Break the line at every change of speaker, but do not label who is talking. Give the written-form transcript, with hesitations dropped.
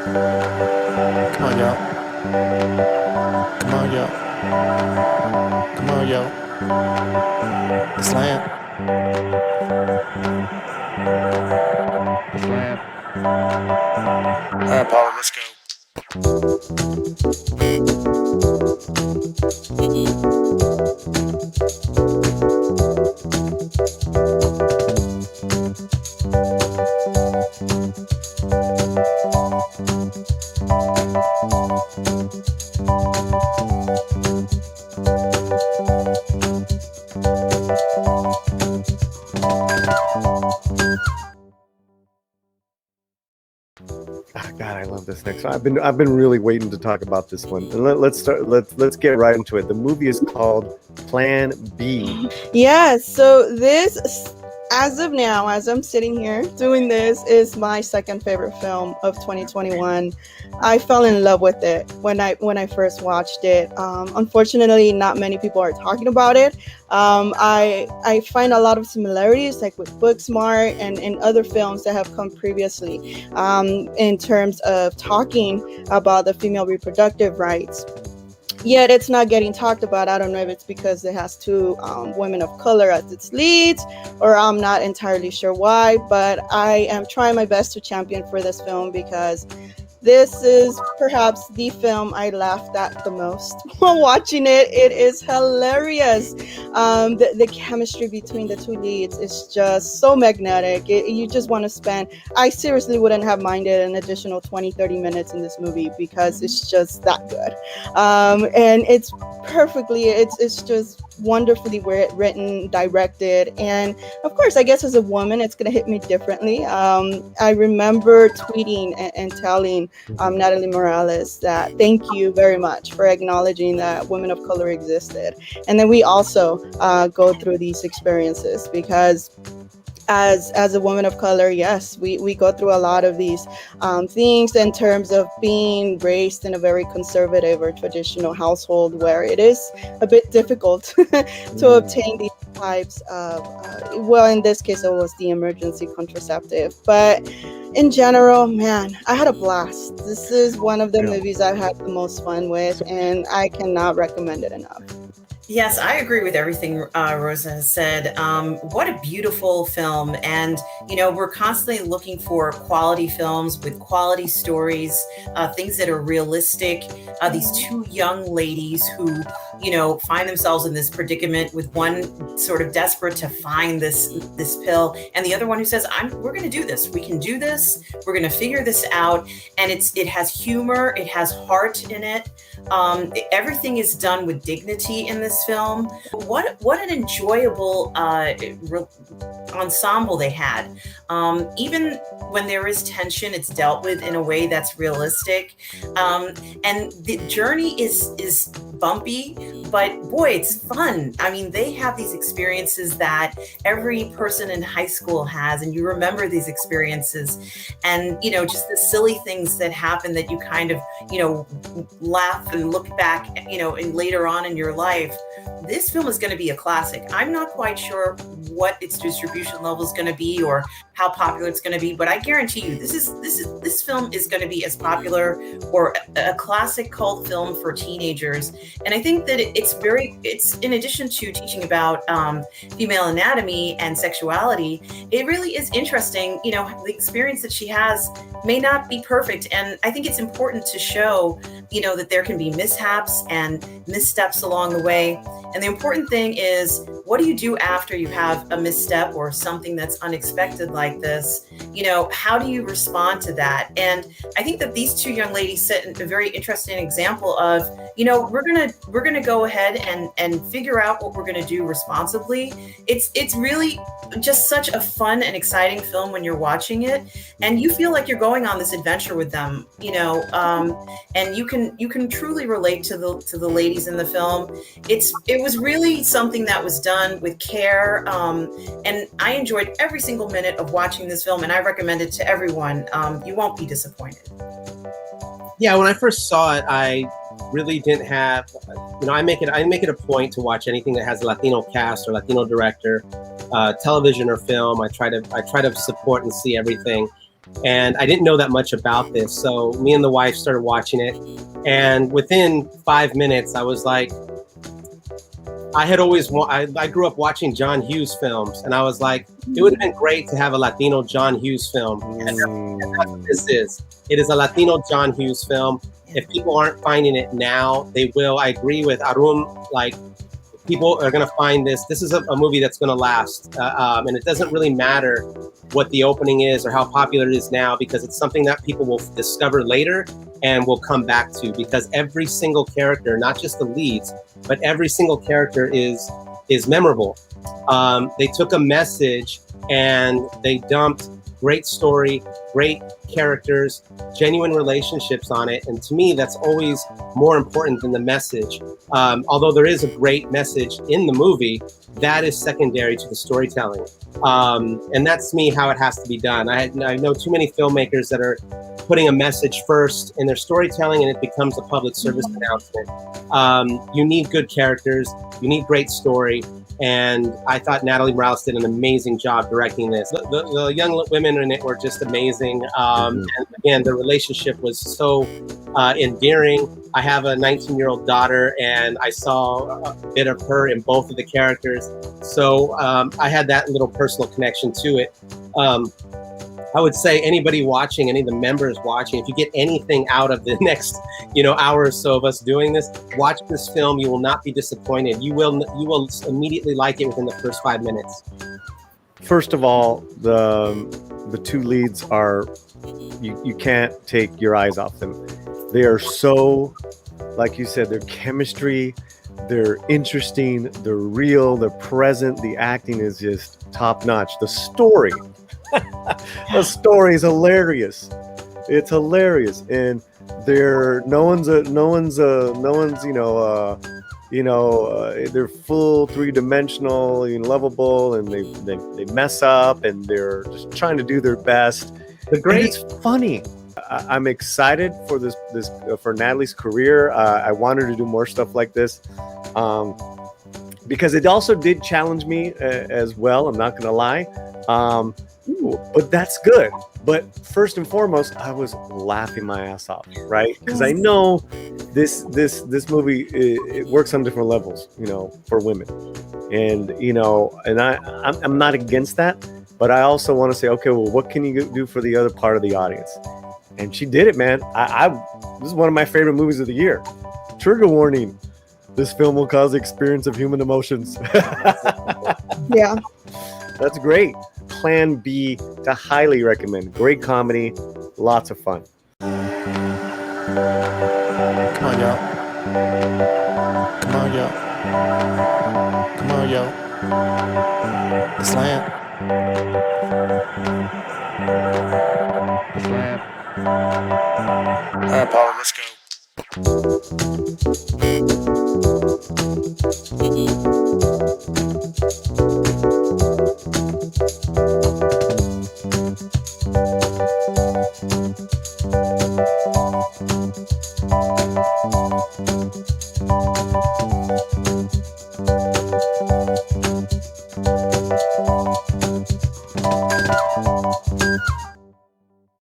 Come on, y'all. Come on, y'all. Come on, y'all. It's land. It's land. All right, Paula, let's go. Oh, God, I love this next one. I've been really waiting to talk about this one. And let's start. Let's get right into it. The movie is called Plan B.
Yeah, so this, as of now, as I'm sitting here doing this, is my second favorite film of 2021. I fell in love with it when I first watched it. Unfortunately, not many people are talking about it. I find a lot of similarities, like with Booksmart and other films that have come previously, in terms of talking about the female reproductive rights. Yet it's not getting talked about. I don't know if it's because it has two women of color as its leads, or I'm not entirely sure why, but I am trying my best to champion for this film because this is perhaps the film I laughed at the most while watching it. It is hilarious. The chemistry between the two leads is just so magnetic. You just want to spend, I seriously wouldn't have minded an additional 20-30 minutes in this movie because it's just that good. And it's just wonderfully written, directed, and of course, I guess as a woman, it's gonna hit me differently. I remember tweeting and telling Natalie Morales that thank you very much for acknowledging that women of color existed, and then we also go through these experiences because as a woman of color, yes, we go through a lot of these things in terms of being raised in a very conservative or traditional household where it is a bit difficult to obtain these types of, well, in this case, it was the emergency contraceptive. But in general, man, I had a blast. This is one of the movies I've had the most fun with, and I cannot recommend it enough.
Yes, I agree with everything Rosa has said. What a beautiful film. And, we're constantly looking for quality films with quality stories, things that are realistic. These two young ladies who, find themselves in this predicament with one sort of desperate to find this pill, and the other one who says, we're going to do this. We can do this. We're going to figure this out. And it has humor. It has heart in it. Everything is done with dignity in this film. What an enjoyable ensemble they had. Even when there is tension, it's dealt with in a way that's realistic. And the journey is bumpy, but boy, it's fun. I mean, they have these experiences that every person in high school has, and you remember these experiences, and just the silly things that happen that you kind of laugh and look back and later on in your life. This film is going to be a classic. I'm not quite sure what its distribution level is going to be or how popular it's going to be, but I guarantee you this film is going to be as popular or a classic cult film for teenagers. And I think that it's in addition to teaching about female anatomy and sexuality, it really is interesting. The experience that she has may not be perfect, and I think it's important to show that there can be mishaps and missteps along the way. And the important thing is, what do you do after you have a misstep or something that's unexpected like this? How do you respond to that? And I think that these two young ladies set a very interesting example of, we're gonna go ahead and figure out what we're gonna do responsibly. It's really just such a fun and exciting film when you're watching it, and you feel like you're going on this adventure with them, and you can truly relate to the ladies in the film. It was really something that was done with care, and I enjoyed every single minute of watching this film, and I recommend it to everyone. You won't be disappointed.
Yeah, when I first saw it, I really didn't have, I make it a point to watch anything that has a Latino cast or Latino director, television or film. I try to support and see everything. And I didn't know that much about this. So me and the wife started watching it. And within 5 minutes, I was like, I grew up watching John Hughes films. And I was like, it would have been great to have a Latino John Hughes film. And that's what this is. It is a Latino John Hughes film. If people aren't finding it now, they will. I agree with Arun. Like, people are going to find this. This is a movie that's going to last. And it doesn't really matter what the opening is or how popular it is now, because it's something that people will discover later and will come back to, because every single character, not just the leads, but every single character is memorable. They took a message and they dumped great story, great characters, genuine relationships on it. And to me, that's always more important than the message. Although there is a great message in the movie, that is secondary to the storytelling. And that's, to me, how it has to be done. I know too many filmmakers that are putting a message first in their storytelling, and it becomes a public service announcement. You need good characters, you need great story. And I thought Natalie Morales did an amazing job directing this. The young women in it were just amazing. And again, the relationship was so endearing. I have a 19-year-old daughter, and I saw a bit of her in both of the characters. So I had that little personal connection to it. I would say anybody watching, any of the members watching, if you get anything out of the next, hour or so of us doing this, watch this film. You will not be disappointed. You will immediately like it within the first 5 minutes.
First of all, the two leads are, you can't take your eyes off them. They are so, like you said, their chemistry, they're interesting, they're real, they're present. The acting is just top notch. The story is hilarious. It's hilarious, and they're they're full three-dimensional and lovable, and they mess up, and they're just trying to do their best. It's funny. I'm excited for this for Natalie's career. I want her to do more stuff like this, because it also did challenge me as well. I'm not gonna lie. But that's good. But first and foremost, I was laughing my ass off, right? Because I know this movie, it works on different levels, for women, and and I'm not against that, but I also want to say, okay, well, what can you do for the other part of the audience? And she did it, man. This is one of my favorite movies of the year. Trigger warning: this film will cause the experience of human emotions.
Yeah,
that's great. Plan B to highly recommend. Great comedy, lots of fun.
Come on, y'all. Come on, y'all. Come on, y'all. Slam. Slam. All right, Paul, let's go.